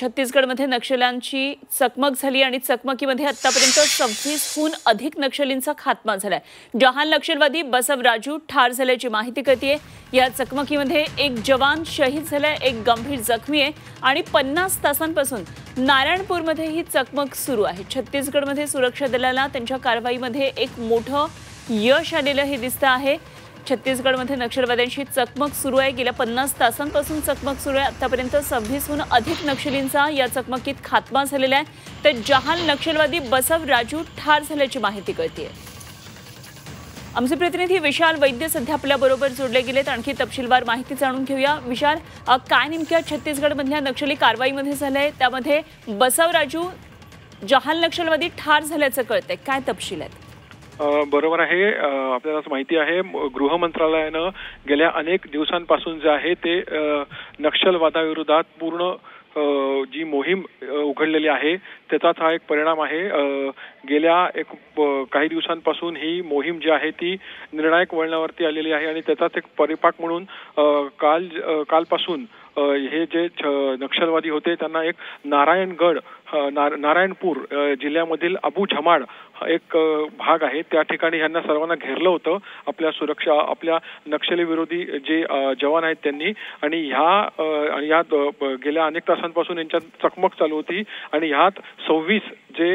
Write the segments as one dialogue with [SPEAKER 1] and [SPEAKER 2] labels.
[SPEAKER 1] छत्तीसगडमध्ये नक्षल्यांची चकमक झाली आणि चकमकीमध्ये आतापर्यंत 26हून अधिक नक्षलींचा खात्मा झालाय। जहाल नक्षलवादी बसव राजू ठार झाल्याची माहिती कळतेय। या चकमकीमध्ये एक जवान शहीद झालाय, एक गंभीर जखमी आहे आणि 50 तासांपासून नारायणपूरमध्ये ही चकमक सुरू आहे। छत्तीसगडमध्ये सुरक्षा दलाला त्यांच्या कारवाईमध्ये एक मोठं यश आलेलं हे दिसतं आहे। छत्तीसगडमध्ये नक्षलवाद्यांशी चकमक सुरू आहे। गेल्या 50 तासांपासून चकमक सुरू आहे। आतापर्यंत 26हून अधिक नक्षलींचा या चकमकीत खात्मा झालेला आहे। तर जहाल नक्षलवादी बसव राजू ठार झाल्याची माहिती कळतेय। आमचे प्रतिनिधी विशाल वैद्य सध्या आपल्या बरोबर जोडले गेलेत। आणखी तपशीलवार माहिती जाणून घेऊया। विशाल, काय नेमक्या छत्तीसगडमधल्या नक्षली कारवाईमध्ये झालंय, त्यामध्ये बसव राजू जहाल नक्षलवादी ठार झाल्याचं कळतंय, काय तपशील आहेत?
[SPEAKER 2] बरोबर आहे। आपल्याला माहिती आहे गृह मंत्रालयाने गेल्या अनेक दिवसांपासून जे आहे ते नक्षलवादाविरोधात पूर्ण जी मोहीम उघडलेली आहे त्याचाच हा एक परिणाम आहे। गेल्या काही दिवसांपासून ही मोहीम जी आहे ती निर्णायक वळणावरती आलेली आहे आणि त्याचाच एक परिपाक म्हणून कालपासून हे जे नक्षलवादी होते त्यांना एक नारायणपूर जिल्ह्यामधील अबू झमाड एक भाग आहे, त्या ठिकाणी यांना सर्वांना घेरलं होतं आपल्या नक्षली विरोधी जे जवान आहेत त्यांनी। आणि यात गेल्या अनेक तासांपासून यांच्यात चकमक चालू होती आणि ह्यात 26 जे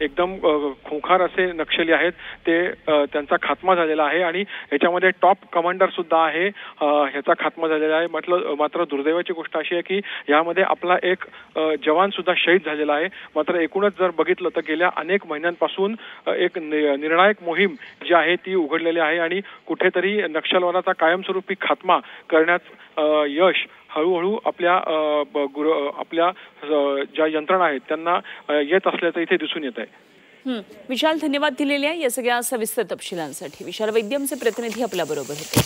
[SPEAKER 2] एकदम खुंखार असे नक्षली आहेत ते त्यांचा खात्मा झालेला आहे आणि याच्यामध्ये टॉप कमांडर सुद्धा आहे, ह्याचा खात्मा झालेला आहे। मात्र दुर्दैवाची गोष्ट अशी आहे की यामध्ये आपला एक जवान सुद्धा शहीद झालेला आहे। मात्र एकूणच जर बघितलं तर गेल्या अनेक महिन्यांपासून एक निर्णायक मोहीम जी आहे ती उघडलेली आहे आणि कुठेतरी नक्षलवादाचा कायमस्वरूपी खात्मा करण्यात यश हळूहळू आपल्या ज्या यंत्रणा आहेत त्यांना येत असल्याचं इथे दिसून येत आहे।
[SPEAKER 1] विशाल, धन्यवाद दिलेल्या या सगळ्या सविस्तर तपशिलांसाठी। विशाल वैद्य आमचे प्रतिनिधी आपल्या बरोबर होते।